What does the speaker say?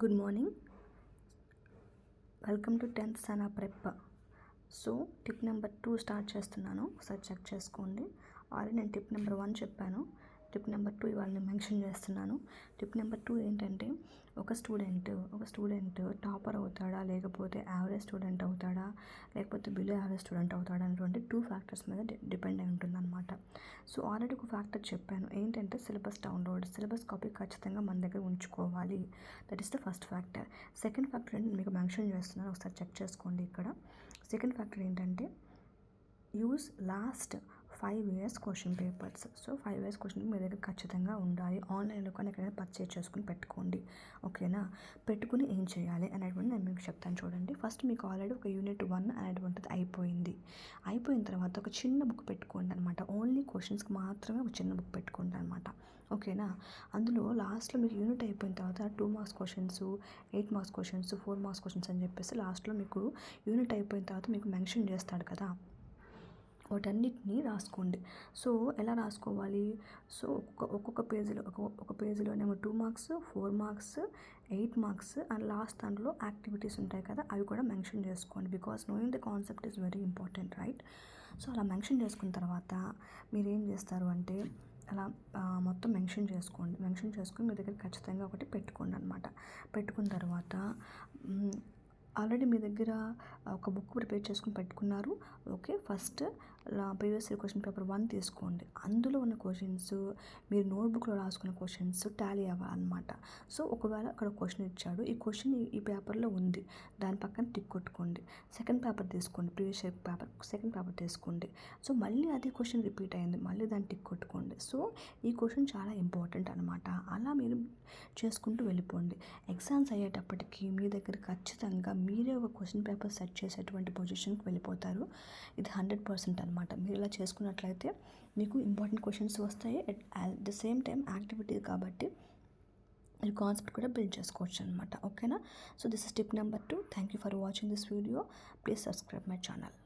Good morning. Welcome to 10th Sana Prep. So tip number 2 start చేస్తున్నాను, ఒకసారి check చేసుకోండి. Already నేను tip number 1 చెప్పాను. టిప్ నెంబర్ 2 ఇవాళ నేను మెన్షన్ చేస్తున్నాను. టిప్ నెంబర్ 2 ఏంటంటే, ఒక స్టూడెంట్ టాపర్ అవుతాడా, లేకపోతే యావరేజ్ స్టూడెంట్ అవుతాడా, లేకపోతే బిలో యావరేజ్ స్టూడెంట్ అవుతాడా అనేటువంటి 2 ఫ్యాక్టర్స్ మీద డిపెండ్ అయి ఉంటుందన్నమాట. సో ఆల్రెడీ ఒక ఫ్యాక్టర్ చెప్పాను, ఏంటంటే సిలబస్ డౌన్లోడ్, సిలబస్ కాపీ ఖచ్చితంగా మన దగ్గర ఉంచుకోవాలి. That is the first factor. Second factor ఏంటి మీకు మెన్షన్ చేస్తున్నాను, ఒకసారి చెక్ చేసుకోండి. ఇక్కడ సెకండ్ ఫ్యాక్టర్ ఏంటంటే, use last 5 years question papers. So 5 years question మీ దగ్గర ఖచ్చితంగా ఉండాలి. ఆన్లైన్లో కానీ ఎక్కడైనా పర్చేజ్ చేసుకుని పెట్టుకోండి, ఓకేనా? పెట్టుకుని ఏం చేయాలి అనేటువంటి నేను మీకు చెప్తాను చూడండి. ఫస్ట్ మీకు ఆల్రెడీ ఒక యూనిట్ 1 అనేటువంటిది అయిపోయిన తర్వాత ఒక చిన్న బుక్ పెట్టుకోండి అనమాట. ఓన్లీ క్వశ్చన్స్కి మాత్రమే ఒక చిన్న బుక్ పెట్టుకోండి అనమాట, ఓకేనా? అందులో లాస్ట్లో మీకు యూనిట్ అయిపోయిన తర్వాత 2 marks questions, 8 marks questions, 4 marks questions అని చెప్పేసి లాస్ట్లో మీకు యూనిట్ అయిపోయిన తర్వాత మీకు మెన్షన్ చేస్తాడు కదా, వాటన్నిటిని రాసుకోండి. సో ఎలా రాసుకోవాలి? సో ఒక్కొక్క పేజీలోనేమో 2 marks, 4 marks, 8 marks and last దాంట్లో యాక్టివిటీస్ ఉంటాయి కదా, అవి కూడా మెన్షన్ చేసుకోండి. Because knowing the concept is very important, right? So అలా మెన్షన్ చేసుకున్న తర్వాత మీరు ఏం చేస్తారు అంటే, అలా మొత్తం మెన్షన్ చేసుకొని మీ దగ్గర ఖచ్చితంగా ఒకటి పెట్టుకోండి అనమాట. పెట్టుకున్న తర్వాత ఆల్రెడీ మీ దగ్గర ఒక బుక్ ప్రిపేర్ చేసుకుని పెట్టుకున్నారు, okay. First previous year question paper 1 తీసుకోండి. అందులో ఉన్న క్వశ్చన్స్ మీరు నోట్బుక్లో రాసుకున్న క్వశ్చన్స్ టాలీ అవ్వాలన్నమాట. సో ఒకవేళ అక్కడ క్వశ్చన్ ఇచ్చాడు, ఈ క్వశ్చన్ ఈ పేపర్లో ఉంది, దాని పక్కన టిక్ కొట్టుకోండి. సెకండ్ పేపర్ తీసుకోండి, previous year paper second paper తీసుకోండి. సో మళ్ళీ అదే క్వశ్చన్ రిపీట్ అయింది, మళ్ళీ దాన్ని టిక్ కొట్టుకోండి. సో ఈ క్వశ్చన్ చాలా ఇంపార్టెంట్ అనమాట. అలా మీరు చేసుకుంటూ వెళ్ళిపోండి. ఎగ్జామ్స్ అయ్యేటప్పటికి మీ దగ్గర ఖచ్చితంగా మీరే ఒక క్వశ్చన్ పేపర్ సెట్ చేసేటువంటి పొజిషన్కి వెళ్ళిపోతారు. ఇది 100% అనమాట. మీరు ఇలా చేసుకున్నట్లయితే మీకు ఇంపార్టెంట్ క్వశ్చన్స్ వస్తాయి, at the same time activity కాబట్టి మీరు కాన్సెప్ట్ కూడా బిల్డ్ చేసుకోవచ్చు అనమాట, ఓకేనా? So this is tip number 2. Thank you for watching this video. Please subscribe my channel.